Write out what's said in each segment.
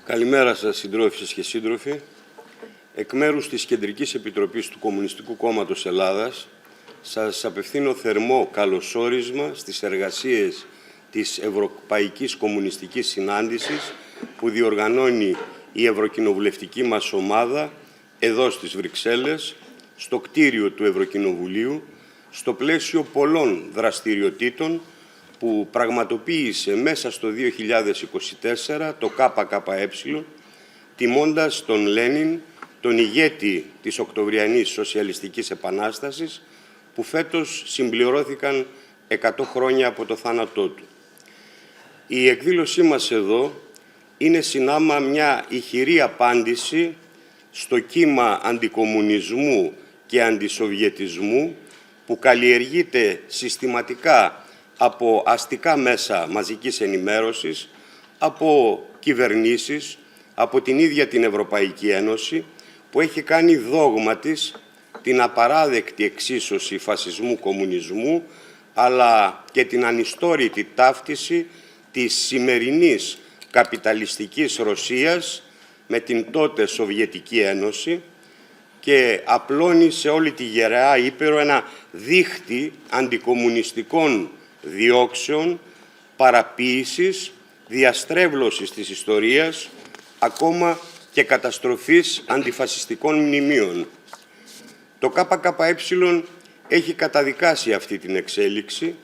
Καλημέρα σας, συντρόφισσες και σύντροφοι. Εκ μέρους της Κεντρικής Επιτροπής του Κομμουνιστικού Κόμματος Ελλάδας, σας απευθύνω θερμό καλωσόρισμα στις εργασίες της Ευρωπαϊκής Κομμουνιστικής Συνάντησης που διοργανώνει η Ευρωκοινοβουλευτική μας ομάδα εδώ στις Βρυξέλλες, στο κτίριο του Ευρωκοινοβουλίου, στο πλαίσιο πολλών δραστηριοτήτων που πραγματοποίησε μέσα στο 2024 το ΚΚΕ, τιμώντας τον Λένιν, τον ηγέτη της Οκτωβριανής Σοσιαλιστικής Επανάστασης, που φέτος συμπληρώθηκαν 100 χρόνια από το θάνατό του. Η εκδήλωσή μας εδώ είναι συνάμα μια ηχηρή απάντηση στο κύμα αντικομμουνισμού και αντισοβιετισμού που καλλιεργείται συστηματικά από αστικά μέσα μαζικής ενημέρωσης, από κυβερνήσεις, από την ίδια την Ευρωπαϊκή Ένωση, που έχει κάνει δόγμα της την απαράδεκτη εξίσωση φασισμού-κομμουνισμού, αλλά και την ανιστόρητη ταύτιση της σημερινής καπιταλιστικής Ρωσίας με την τότε Σοβιετική Ένωση και απλώνει σε όλη τη γεραιά Ήπειρο ένα δίχτυ αντικομμουνιστικών διώξεων, παραποίησης, διαστρέβλωσης της ιστορίας, ακόμα και καταστροφής αντιφασιστικών μνημείων. Το ΚΚΕ έχει καταδικάσει αυτή την εξέλιξη,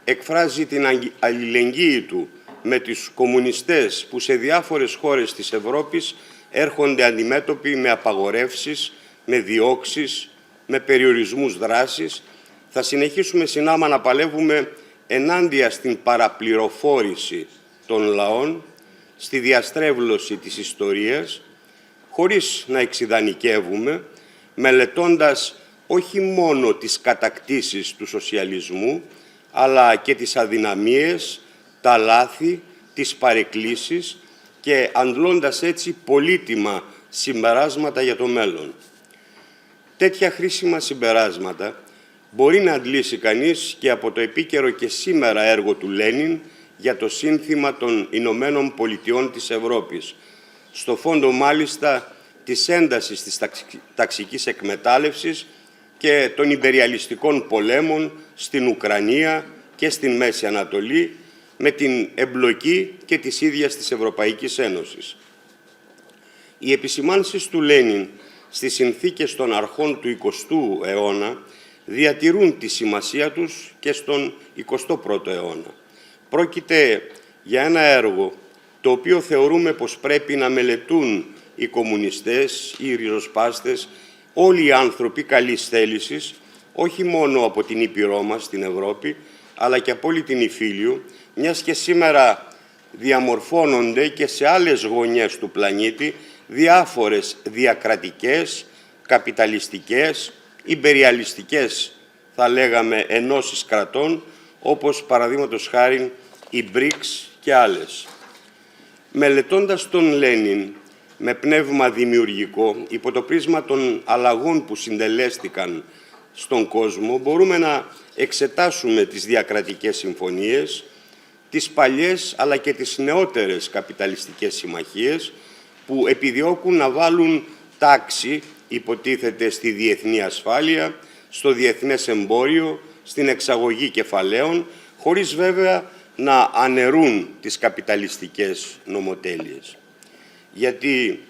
εκφράζει την αλληλεγγύη του με τους κομμουνιστές που σε διάφορες χώρες της Ευρώπης έρχονται αντιμέτωποι με απαγορεύσεις, με διώξεις, με περιορισμούς δράσης. Θα συνεχίσουμε συνάμα να παλεύουμε ενάντια στην παραπληροφόρηση των λαών, στη διαστρέβλωση της ιστορίας, χωρίς να εξιδανικεύουμε, μελετώντας όχι μόνο τις κατακτήσεις του σοσιαλισμού, αλλά και τις αδυναμίες, τα λάθη, τις παρεκκλήσεις και αντλώντας έτσι πολύτιμα συμπεράσματα για το μέλλον. Τέτοια χρήσιμα συμπεράσματα μπορεί να αντλήσει κανείς και από το επίκαιρο και σήμερα έργο του Λένιν για το σύνθημα των Ηνωμένων Πολιτειών της Ευρώπης, στο φόντο μάλιστα της έντασης της ταξικής εκμετάλλευσης και των ιμπεριαλιστικών πολέμων στην Ουκρανία και στην Μέση Ανατολή, με την εμπλοκή και της ίδιας της Ευρωπαϊκής Ένωσης. Οι επισημάνσεις του Λένιν στις συνθήκες των αρχών του 20ου αιώνα διατηρούν τη σημασία τους και στον 21ο αιώνα. Πρόκειται για ένα έργο το οποίο θεωρούμε πως πρέπει να μελετούν οι κομμουνιστές, οι ριζοσπάστες, όλοι οι άνθρωποι καλής θέλησης, όχι μόνο από την Ήπειρό μας, την Ευρώπη, αλλά και από όλη την Ιφίλιο, μιας και σήμερα διαμορφώνονται και σε άλλες γωνιές του πλανήτη διάφορες διακρατικές, καπιταλιστικές, ιμπεριαλιστικές, θα λέγαμε, ενώσεις κρατών, όπως παραδείγματος χάριν η BRICS και άλλες. Μελετώντας τον Λένιν με πνεύμα δημιουργικό, υπό το πρίσμα των αλλαγών που συντελέστηκαν στον κόσμο, μπορούμε να εξετάσουμε τις διακρατικές συμφωνίες, τις παλιές αλλά και τις νεότερες καπιταλιστικές συμμαχίες που επιδιώκουν να βάλουν τάξη, υποτίθεται, στη διεθνή ασφάλεια, στο διεθνές εμπόριο, στην εξαγωγή κεφαλαίων, χωρίς βέβαια να αναιρούν τις καπιταλιστικές νομοτέλειες. Γιατί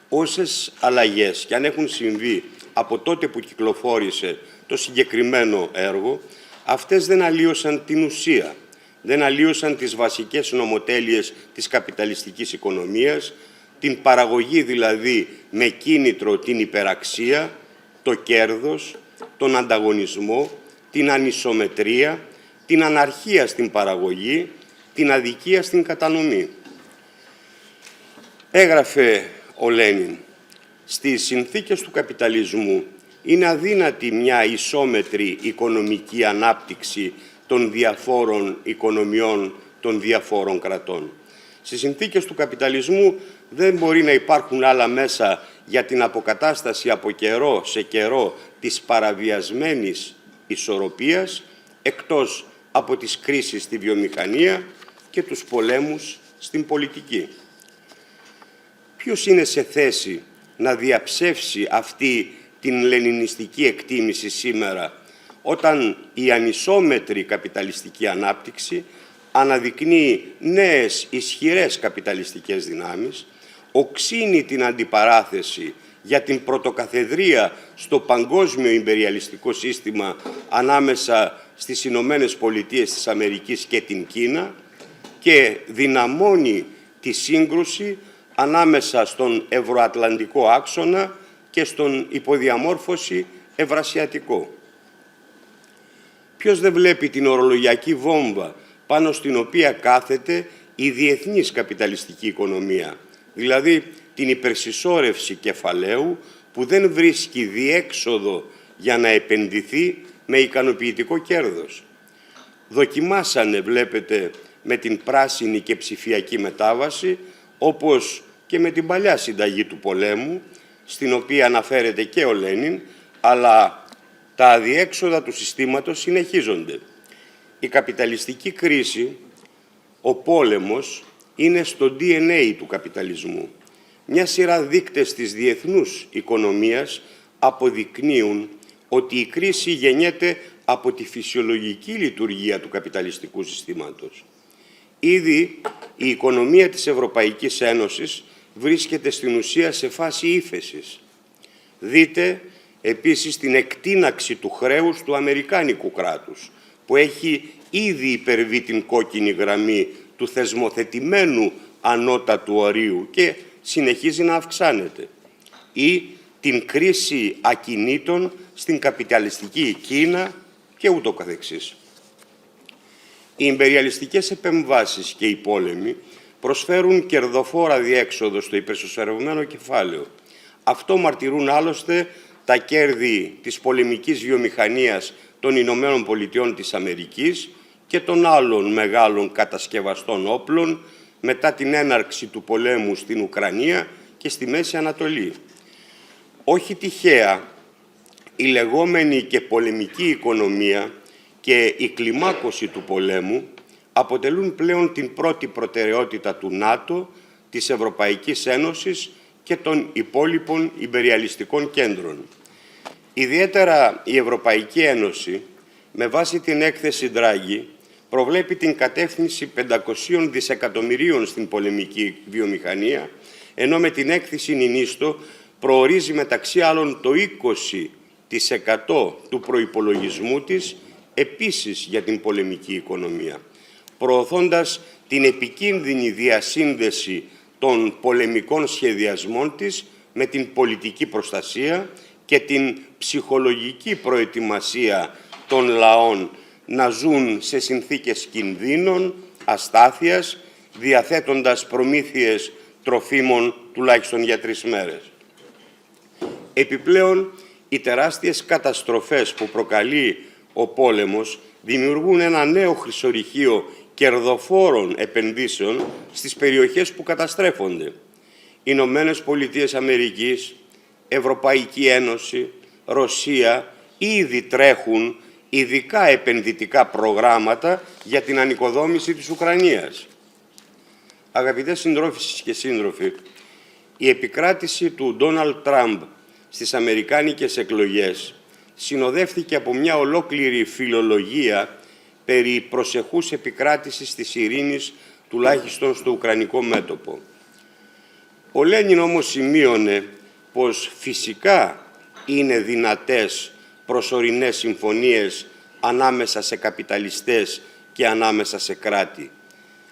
όσες αλλαγές και αν έχουν συμβεί από τότε που κυκλοφόρησε το συγκεκριμένο έργο, αυτές δεν αλλίωσαν την ουσία, δεν αλλίωσαν τις βασικές νομοτέλειες της καπιταλιστικής οικονομίας, την παραγωγή δηλαδή με κίνητρο την υπεραξία, το κέρδος, τον ανταγωνισμό, την ανισομετρία, την αναρχία στην παραγωγή, την αδικία στην κατανομή. Έγραφε ο Λένιν, στις συνθήκες του καπιταλισμού είναι αδύνατη μια ισόμετρη οικονομική ανάπτυξη των διαφόρων οικονομιών των διαφόρων κρατών. Στις συνθήκες του καπιταλισμού δεν μπορεί να υπάρχουν άλλα μέσα για την αποκατάσταση από καιρό σε καιρό της παραβιασμένης ισορροπίας, εκτός από τις κρίσεις στη βιομηχανία και τους πολέμους στην πολιτική. ποιος είναι σε θέση να διαψεύσει αυτή την λενινιστική εκτίμηση σήμερα, όταν η ανισόμετρη καπιταλιστική ανάπτυξη αναδεικνύει νέες ισχυρές καπιταλιστικές δυνάμεις, οξύνει την αντιπαράθεση για την πρωτοκαθεδρία στο παγκόσμιο ιμπεριαλιστικό σύστημα ανάμεσα στις Ηνωμένες Πολιτείες της Αμερικής και την Κίνα και δυναμώνει τη σύγκρουση ανάμεσα στον ευρωατλαντικό άξονα και στον υποδιαμόρφωση ευρασιατικό. Ποιος δεν βλέπει την ορολογιακή βόμβα πάνω στην οποία κάθεται η διεθνής καπιταλιστική οικονομία, δηλαδή την υπερσυσσόρευση κεφαλαίου που δεν βρίσκει διέξοδο για να επενδυθεί με ικανοποιητικό κέρδος. Δοκιμάσανε, βλέπετε, με την πράσινη και ψηφιακή μετάβαση, όπως και με την παλιά συνταγή του πολέμου, στην οποία αναφέρεται και ο Λένιν, αλλά τα αδιέξοδα του συστήματος συνεχίζονται. Η καπιταλιστική κρίση, ο πόλεμος, είναι στο DNA του καπιταλισμού. Μια σειρά δείκτες της διεθνούς οικονομίας αποδεικνύουν ότι η κρίση γεννιέται από τη φυσιολογική λειτουργία του καπιταλιστικού συστήματος. Ήδη η οικονομία της Ευρωπαϊκής Ένωσης βρίσκεται στην ουσία σε φάση ύφεσης. Δείτε επίσης την εκτείναξη του χρέους του αμερικάνικου κράτους, που έχει ήδη υπερβεί την κόκκινη γραμμή του θεσμοθετημένου ανώτατου ορίου και συνεχίζει να αυξάνεται. Ή την κρίση ακινήτων στην καπιταλιστική Κίνα και ούτω καθεξής. Οι ιμπεριαλιστικές επεμβάσεις και οι πόλεμοι προσφέρουν κερδοφόρα διέξοδο στο υπερσυσσωρευμένο κεφάλαιο. Αυτό μαρτυρούν άλλωστε τα κέρδη της πολεμικής βιομηχανίας των Ηνωμένων Πολιτειών της Αμερικής και των άλλων μεγάλων κατασκευαστών όπλων μετά την έναρξη του πολέμου στην Ουκρανία και στη Μέση Ανατολή. Όχι τυχαία, η λεγόμενη και πολεμική οικονομία και η κλιμάκωση του πολέμου αποτελούν πλέον την πρώτη προτεραιότητα του ΝΑΤΟ, της Ευρωπαϊκής Ένωσης και των υπόλοιπων ιμπεριαλιστικών κέντρων. Ιδιαίτερα η Ευρωπαϊκή Ένωση, με βάση την έκθεση Draghi, προβλέπει την κατεύθυνση 500 δισεκατομμυρίων στην πολεμική βιομηχανία, ενώ με την έκθεση Νινίστο προορίζει μεταξύ άλλων το 20% του προϋπολογισμού της επίσης για την πολεμική οικονομία, προωθώντας την επικίνδυνη διασύνδεση των πολεμικών σχεδιασμών της με την πολιτική προστασία και την ψυχολογική προετοιμασία των λαών να ζουν σε συνθήκες κινδύνων, αστάθειας, διαθέτοντας προμήθειες τροφίμων τουλάχιστον για 3 μέρες. Επιπλέον, οι τεράστιες καταστροφές που προκαλεί ο πόλεμος δημιουργούν ένα νέο χρυσορυχείο κερδοφόρων επενδύσεων στις περιοχές που καταστρέφονται. Ηνωμένες Πολιτείες Αμερικής, Ευρωπαϊκή Ένωση, Ρωσία ήδη τρέχουν ειδικά επενδυτικά προγράμματα για την ανοικοδόμηση της Ουκρανίας. Αγαπητές συντρόφισσες και σύντροφοι, η επικράτηση του Ντόναλντ Τραμπ στις αμερικάνικες εκλογές συνοδεύτηκε από μια ολόκληρη φιλολογία περί προσεχούς επικράτησης της ειρήνης, τουλάχιστον στο ουκρανικό μέτωπο. Ο Λένιν όμως σημείωνε πως φυσικά είναι δυνατές προσωρινές συμφωνίες ανάμεσα σε καπιταλιστές και ανάμεσα σε κράτη,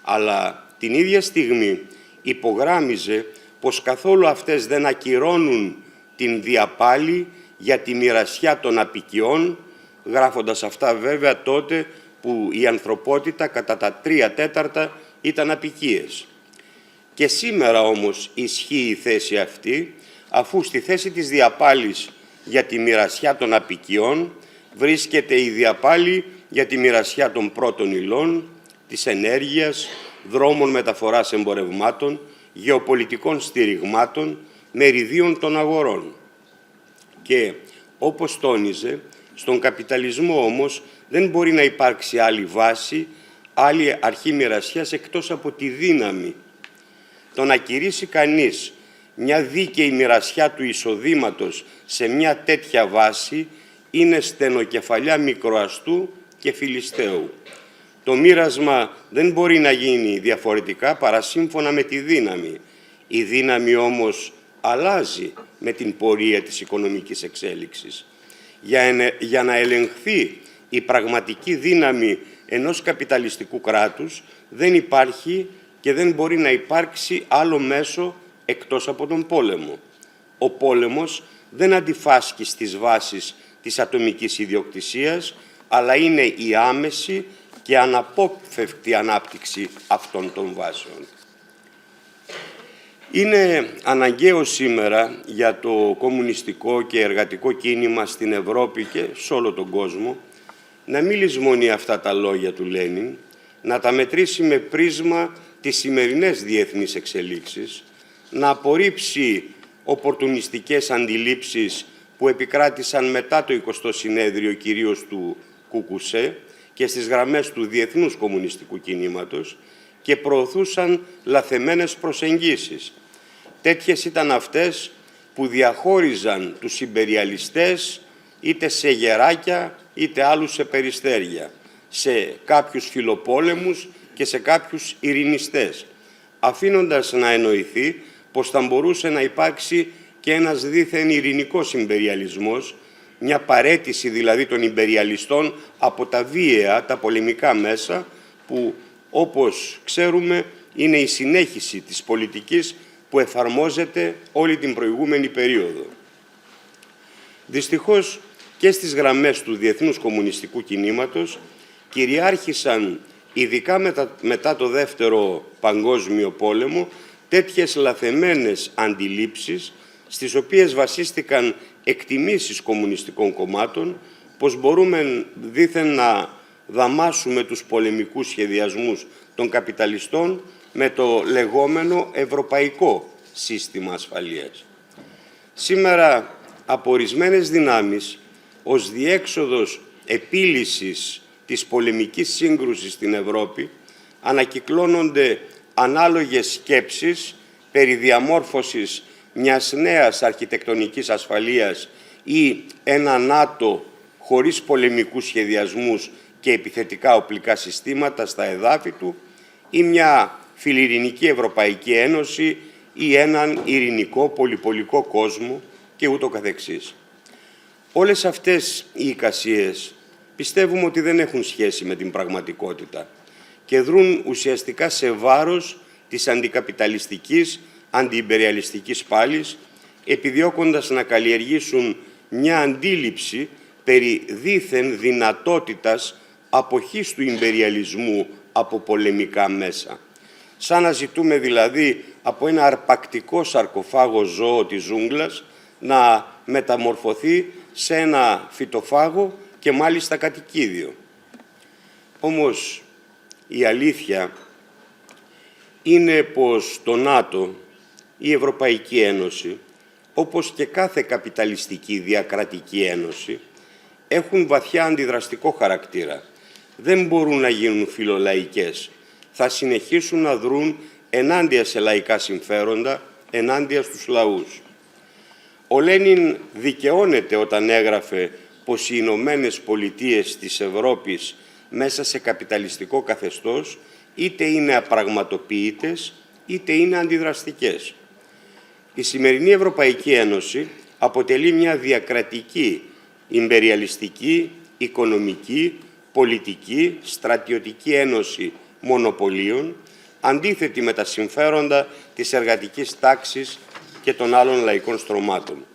αλλά την ίδια στιγμή υπογράμμιζε πως καθόλου αυτές δεν ακυρώνουν την διαπάλη για τη μοιρασιά των αποικιών, γράφοντας αυτά βέβαια τότε που η ανθρωπότητα κατά τα 3/4 ήταν αποικίες. Και σήμερα όμως ισχύει η θέση αυτή, αφού στη θέση της διαπάλης για τη μοιρασιά των αποικιών βρίσκεται η διαπάλη για τη μοιρασιά των πρώτων υλών, της ενέργειας, δρόμων μεταφοράς εμπορευμάτων, γεωπολιτικών στηριγμάτων, μεριδίων των αγορών. Και, όπως τόνιζε, στον καπιταλισμό όμως δεν μπορεί να υπάρξει άλλη βάση, άλλη αρχή μοιρασιάς εκτός από τη δύναμη. Το να κηρύσει κανείς Μια δίκαιη μοιρασιά του εισοδήματος σε μια τέτοια βάση είναι στενοκεφαλιά μικροαστού και φιλιστέου. Το μοίρασμα δεν μπορεί να γίνει διαφορετικά παρά σύμφωνα με τη δύναμη. Η δύναμη όμως αλλάζει με την πορεία της οικονομικής εξέλιξης. Για να ελεγχθεί η πραγματική δύναμη ενός καπιταλιστικού κράτους δεν υπάρχει και δεν μπορεί να υπάρξει άλλο μέσο εκτός από τον πόλεμο. Ο πόλεμος δεν αντιφάσκει στις βάσεις της ατομικής ιδιοκτησίας, αλλά είναι η άμεση και αναπόφευκτη ανάπτυξη αυτών των βάσεων. Είναι αναγκαίο σήμερα για το κομμουνιστικό και εργατικό κίνημα στην Ευρώπη και σε όλο τον κόσμο να μην λησμονεί αυτά τα λόγια του Λένιν, να τα μετρήσει με πρίσμα τις σημερινές διεθνείς εξελίξεις, να απορρίψει οπορτουνιστικές αντιλήψεις που επικράτησαν μετά το 20ο συνέδριο κυρίως του Κουκουσέ και στις γραμμές του διεθνούς κομμουνιστικού κινήματος και προωθούσαν λαθεμένες προσεγγίσεις. Τέτοιες ήταν αυτές που διαχώριζαν τους ιμπεριαλιστές είτε σε γεράκια είτε άλλους σε περιστέρια, σε κάποιους φιλοπόλεμους και σε κάποιους ειρηνιστές, αφήνοντας να εννοηθεί πως θα μπορούσε να υπάρξει και ένας δίθεν ειρηνικός ιμπεριαλισμός, μια παραίτηση δηλαδή των ιμπεριαλιστών από τα βίαια, τα πολεμικά μέσα, που όπως ξέρουμε είναι η συνέχιση της πολιτικής που εφαρμόζεται όλη την προηγούμενη περίοδο. Δυστυχώς και στις γραμμές του διεθνούς κομμουνιστικού κινήματος κυριάρχησαν, ειδικά μετά το Δεύτερο Παγκόσμιο Πόλεμο, τέτοιες λαθεμένες αντιλήψεις στις οποίες βασίστηκαν εκτιμήσεις κομμουνιστικών κομμάτων, πως μπορούμε δήθεν να δαμάσουμε τους πολεμικούς σχεδιασμούς των καπιταλιστών με το λεγόμενο ευρωπαϊκό σύστημα ασφαλείας. Σήμερα, από ορισμένες δυνάμεις, ως διέξοδος επίλυσης της πολεμικής σύγκρουσης στην Ευρώπη, ανακυκλώνονται ανάλογες σκέψεις περί διαμόρφωσης μιας νέας αρχιτεκτονικής ασφαλείας ή ένα ΝΑΤΟ χωρίς πολεμικούς σχεδιασμούς και επιθετικά οπλικά συστήματα στα εδάφη του ή μια φιλειρηνική Ευρωπαϊκή Ένωση ή έναν ειρηνικό πολυπολικό κόσμο και ούτω καθεξής. Όλες αυτές οι εικασίες πιστεύουμε ότι δεν έχουν σχέση με την πραγματικότητα και δρούν ουσιαστικά σε βάρος της αντικαπιταλιστικής, αντιιμπεριαλιστικής πάλης, επιδιώκοντας να καλλιεργήσουν μια αντίληψη περί δήθεν δυνατότητας αποχής του ιμπεριαλισμού από πολεμικά μέσα. Σαν να ζητούμε δηλαδή από ένα αρπακτικό σαρκοφάγο ζώο της ζούγκλας να μεταμορφωθεί σε ένα φυτοφάγο και μάλιστα κατοικίδιο. Όμως η αλήθεια είναι πως το ΝΑΤΟ, η Ευρωπαϊκή Ένωση, όπως και κάθε καπιταλιστική διακρατική ένωση, έχουν βαθιά αντιδραστικό χαρακτήρα. Δεν μπορούν να γίνουν φιλολαϊκές. Θα συνεχίσουν να δρουν ενάντια σε λαϊκά συμφέροντα, ενάντια στους λαούς. Ο Λένιν δικαιώνεται όταν έγραφε πως οι Ηνωμένες Πολιτείες της Ευρώπης μέσα σε καπιταλιστικό καθεστώς είτε είναι απραγματοποιητές είτε είναι αντιδραστικές. Η σημερινή Ευρωπαϊκή Ένωση αποτελεί μια διακρατική, ιμπεριαλιστική, οικονομική, πολιτική, στρατιωτική ένωση μονοπωλίων, αντίθετη με τα συμφέροντα της εργατικής τάξης και των άλλων λαϊκών στρωμάτων.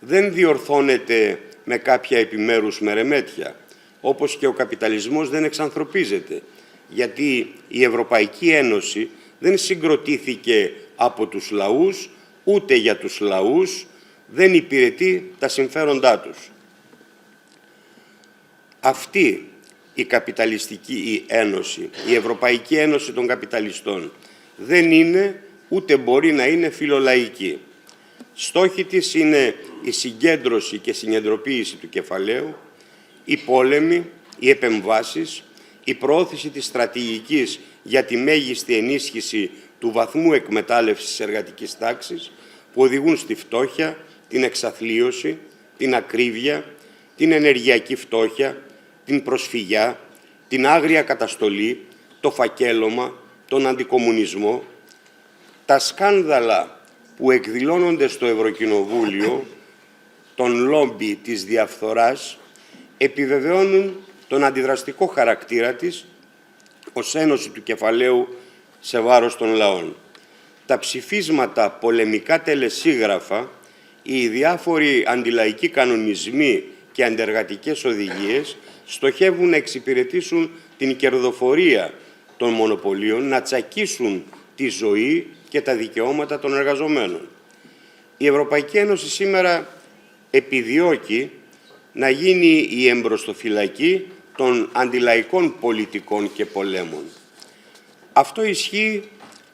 Δεν διορθώνεται με κάποια επιμέρους μερεμέτια, όπως και ο καπιταλισμός δεν εξανθρωπίζεται, γιατί η Ευρωπαϊκή Ένωση δεν συγκροτήθηκε από τους λαούς, ούτε για τους λαούς, δεν υπηρετεί τα συμφέροντά τους. Αυτή η καπιταλιστική ένωση, η Ευρωπαϊκή Ένωση των Καπιταλιστών, δεν είναι ούτε μπορεί να είναι φιλολαϊκή. Στόχοι της είναι η συγκέντρωση και συγκεντροποίηση του κεφαλαίου, οι πόλεμοι, οι επεμβάσεις, η προώθηση της στρατηγικής για τη μέγιστη ενίσχυση του βαθμού εκμετάλλευσης της εργατικής τάξης, που οδηγούν στη φτώχεια, την εξαθλίωση, την ακρίβεια, την ενεργειακή φτώχεια, την προσφυγιά, την άγρια καταστολή, το φακέλωμα, τον αντικομμουνισμό. Τα σκάνδαλα που εκδηλώνονται στο Ευρωκοινοβούλιο, τον λόμπι της διαφθοράς, επιβεβαιώνουν τον αντιδραστικό χαρακτήρα της ως ένωση του κεφαλαίου σε βάρος των λαών. Τα ψηφίσματα, πολεμικά τελεσίγραφα, οι διάφοροι αντιλαϊκοί κανονισμοί και αντεργατικές οδηγίες στοχεύουν να εξυπηρετήσουν την κερδοφορία των μονοπωλίων, να τσακίσουν τη ζωή και τα δικαιώματα των εργαζομένων. Η Ευρωπαϊκή Ένωση σήμερα επιδιώκει να γίνει η εμπροστοφυλακή των αντιλαϊκών πολιτικών και πολέμων. Αυτό ισχύει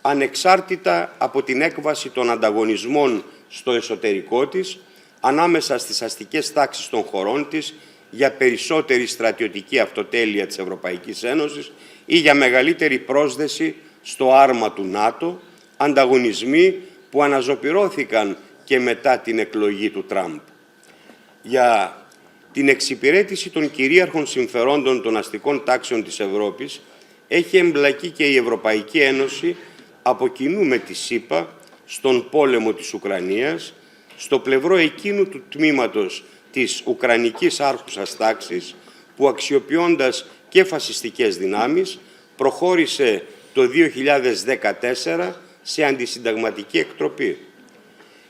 ανεξάρτητα από την έκβαση των ανταγωνισμών στο εσωτερικό της, ανάμεσα στις αστικές τάξεις των χωρών της, για περισσότερη στρατιωτική αυτοτέλεια της Ευρωπαϊκής Ένωσης ή για μεγαλύτερη πρόσδεση στο άρμα του ΝΑΤΟ, ανταγωνισμοί που αναζωπυρώθηκαν και μετά την εκλογή του Τραμπ. Για την εξυπηρέτηση των κυρίαρχων συμφερόντων των αστικών τάξεων της Ευρώπης έχει εμπλακεί και η Ευρωπαϊκή Ένωση από κοινού με τη ΣΥΠΑ στον πόλεμο της Ουκρανίας, στο πλευρό εκείνου του τμήματος της Ουκρανικής άρχουσας τάξης που, αξιοποιώντας και φασιστικές δυνάμεις, προχώρησε το 2014 σε αντισυνταγματική εκτροπή.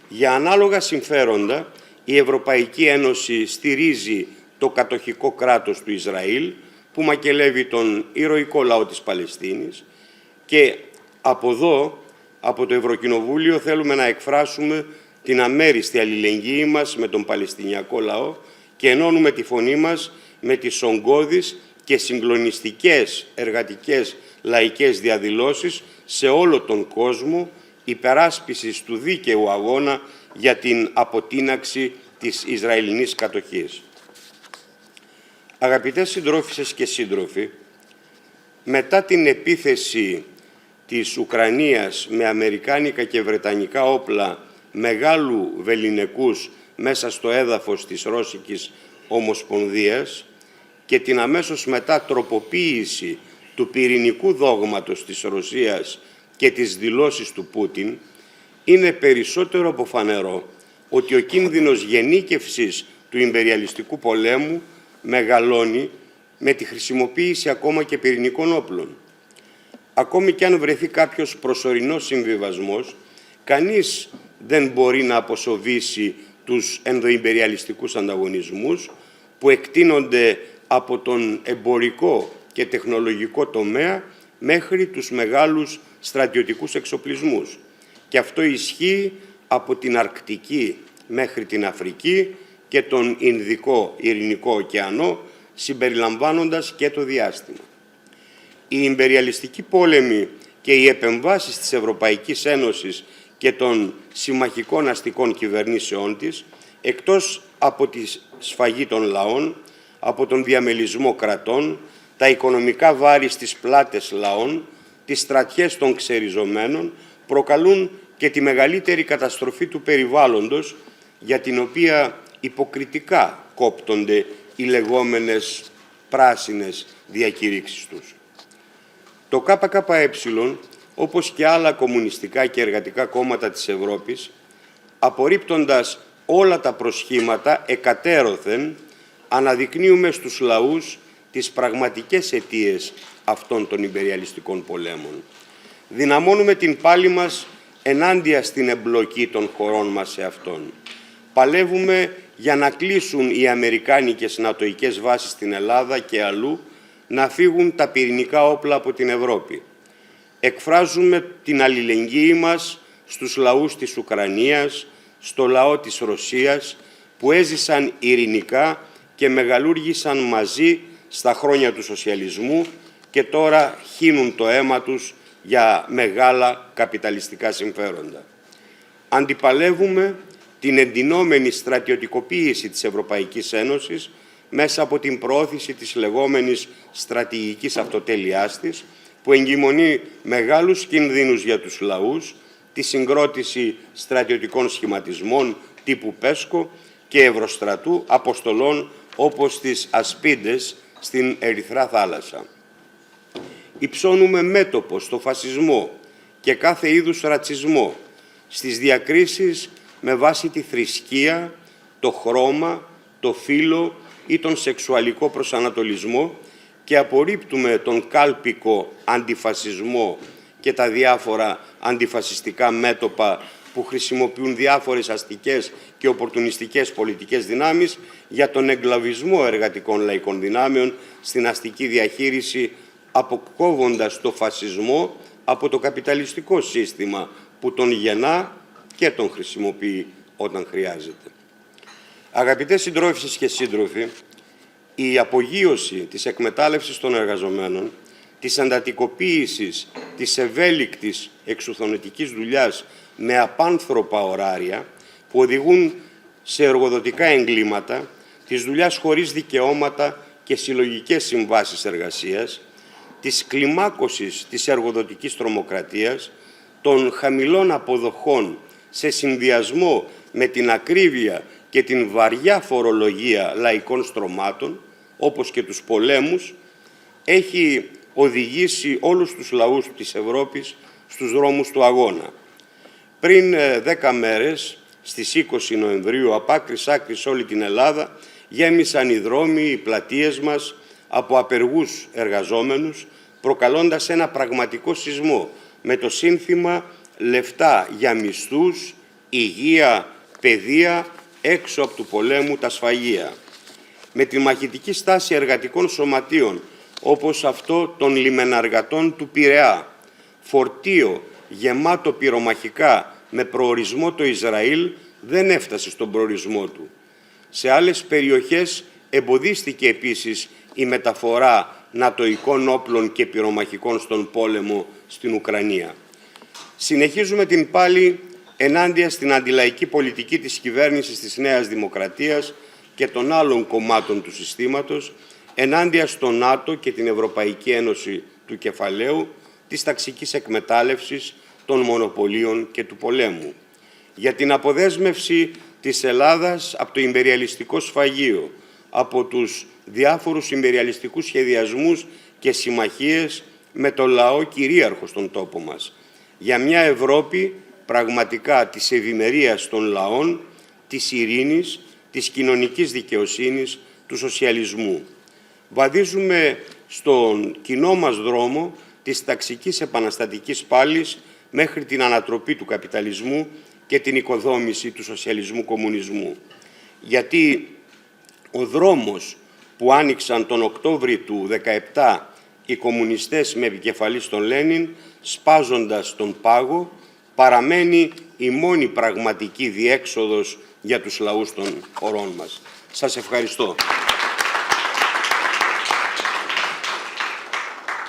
Για ανάλογα συμφέροντα, η Ευρωπαϊκή Ένωση στηρίζει το κατοχικό κράτος του Ισραήλ, που μακελεύει τον ηρωικό λαό της Παλαιστίνης, και από εδώ, από το Ευρωκοινοβούλιο, θέλουμε να εκφράσουμε την αμέριστη αλληλεγγύη μας με τον Παλαιστινιακό λαό και ενώνουμε τη φωνή μας με τις ογκώδεις και συγκλονιστικές εργατικές λαϊκές διαδηλώσεις σε όλο τον κόσμο υπεράσπισης του δίκαιου αγώνα για την αποτείναξη της Ισραηλινής κατοχής. Αγαπητές συντρόφισσες και σύντροφοι, μετά την επίθεση της Ουκρανίας με αμερικάνικα και βρετανικά όπλα μεγάλου βεληνικούς μέσα στο έδαφος της Ρώσικης Ομοσπονδίας και την αμέσως μετά τροποποίηση του πυρηνικού δόγματος της Ρωσίας και τις δηλώσεις του Πούτιν, είναι περισσότερο από φανερό ότι ο κίνδυνος γενίκευσης του ιμπεριαλιστικού πολέμου μεγαλώνει με τη χρησιμοποίηση ακόμα και πυρηνικών όπλων. Ακόμη και αν βρεθεί κάποιος προσωρινός συμβιβασμός, κανείς δεν μπορεί να αποσοβήσει τους ενδοϊμπεριαλιστικούς ανταγωνισμούς που εκτείνονται από τον εμπορικό και τεχνολογικό τομέα μέχρι τους μεγάλους στρατιωτικούς εξοπλισμούς. Και αυτό ισχύει από την Αρκτική μέχρι την Αφρική και τον Ινδικό Ειρηνικό ωκεανό, συμπεριλαμβάνοντας και το διάστημα. Οι ιμπεριαλιστικοί πόλεμοι και οι επεμβάσεις της Ευρωπαϊκής Ένωσης και των συμμαχικών αστικών κυβερνήσεών της, εκτός από τη σφαγή των λαών, από τον διαμελισμό κρατών, τα οικονομικά βάρη στις πλάτες λαών, τις στρατιές των ξεριζωμένων, προκαλούν και τη μεγαλύτερη καταστροφή του περιβάλλοντος, για την οποία υποκριτικά κόπτονται οι λεγόμενες πράσινες διακηρύξεις τους. Το ΚΚΕ, όπως και άλλα κομμουνιστικά και εργατικά κόμματα της Ευρώπης, απορρίπτοντας όλα τα προσχήματα εκατέρωθεν, αναδεικνύουμε στους λαούς τις πραγματικές αιτίες αυτών των ιμπεριαλιστικών πολέμων. Δυναμώνουμε την πάλη μας ενάντια στην εμπλοκή των χωρών μας σε αυτόν. Παλεύουμε για να κλείσουν οι αμερικάνικες νατοικές βάσεις στην Ελλάδα και αλλού, να φύγουν τα πυρηνικά όπλα από την Ευρώπη. Εκφράζουμε την αλληλεγγύη μας στους λαούς της Ουκρανίας, στο λαό της Ρωσίας, που έζησαν ειρηνικά και μεγαλούργησαν μαζί στα χρόνια του σοσιαλισμού και τώρα χύνουν το αίμα τους για μεγάλα καπιταλιστικά συμφέροντα. Αντιπαλεύουμε την εντυνόμενη στρατιωτικοποίηση της Ευρωπαϊκής Ένωσης μέσα από την προώθηση της λεγόμενης στρατηγικής αυτοτέλειάς της, που εγκυμονεί μεγάλους κινδύνους για τους λαούς τη συγκρότηση στρατιωτικών σχηματισμών τύπου Πέσκο και Ευρωστρατού αποστολών όπως τις Ασπίδες στην Ερυθρά Θάλασσα. Υψώνουμε μέτωπο στο φασισμό και κάθε είδους ρατσισμό, στις διακρίσεις με βάση τη θρησκεία, το χρώμα, το φύλο ή τον σεξουαλικό προσανατολισμό και απορρίπτουμε τον κάλπικο αντιφασισμό και τα διάφορα αντιφασιστικά μέτωπα που χρησιμοποιούν διάφορες αστικές και οπορτουνιστικές πολιτικές δυνάμεις για τον εγκλαβισμό εργατικών λαϊκών δυνάμεων στην αστική διαχείριση, αποκόβοντας το φασισμό από το καπιταλιστικό σύστημα που τον γεννά και τον χρησιμοποιεί όταν χρειάζεται. Αγαπητές συντρόφισσες και σύντροφοι, η απογείωση της εκμετάλλευσης των εργαζομένων, της εντατικοποίησης της ευέλικτης εξουθονωτικής δουλειάς με απάνθρωπα ωράρια που οδηγούν σε εργοδοτικά εγκλήματα, της δουλειάς χωρίς δικαιώματα και συλλογικές συμβάσεις εργασίας, της κλιμάκωσης της εργοδοτικής τρομοκρατίας, των χαμηλών αποδοχών σε συνδυασμό με την ακρίβεια και την βαριά φορολογία λαϊκών στρωμάτων, όπως και τους πολέμους, έχει οδηγήσει όλους τους λαούς της Ευρώπης στους δρόμους του αγώνα. Πριν 10 μέρες, στις 20 Νοεμβρίου, από άκρης άκρης όλη την Ελλάδα, γέμισαν οι δρόμοι, οι πλατείες μας από απεργούς εργαζόμενους, προκαλώντας ένα πραγματικό σεισμό με το σύνθημα «Λεφτά για μισθούς, υγεία, παιδεία, έξω από του πολέμου τα σφαγεία». Με τη μαχητική στάση εργατικών σωματείων, όπως αυτό των λιμεναργατών του Πειραιά, φορτίο γεμάτο πυρομαχικά με προορισμό το Ισραήλ, δεν έφτασε στον προορισμό του. Σε άλλες περιοχές εμποδίστηκε επίσης η μεταφορά νατοικών όπλων και πυρομαχικών στον πόλεμο στην Ουκρανία. Συνεχίζουμε την πάλη ενάντια στην αντιλαϊκή πολιτική της κυβέρνησης της Νέας Δημοκρατίας και των άλλων κομμάτων του συστήματος, ενάντια στο ΝΑΤΟ και την Ευρωπαϊκή Ένωση του κεφαλαίου, της ταξικής εκμετάλλευσης, των μονοπωλίων και του πολέμου. Για την αποδέσμευση της Ελλάδας από το ιμπεριαλιστικό σφαγείο, από τους διάφορους ιμπεριαλιστικούς σχεδιασμούς και συμμαχίες με το λαό κυρίαρχο στον τόπο μας. Για μια Ευρώπη πραγματικά της ευημερίας των λαών, της ειρήνης, της κοινωνικής δικαιοσύνης, του σοσιαλισμού. Βαδίζουμε στον κοινό μας δρόμο της ταξικής επαναστατικής πάλης μέχρι την ανατροπή του καπιταλισμού και την οικοδόμηση του σοσιαλισμού-κομμουνισμού. Γιατί ο δρόμος που άνοιξαν τον Οκτώβρη του 17 οι κομμουνιστές με επικεφαλής τον Λένιν, σπάζοντας τον πάγο, παραμένει η μόνη πραγματική διέξοδος για τους λαούς των χωρών μας. Σας ευχαριστώ.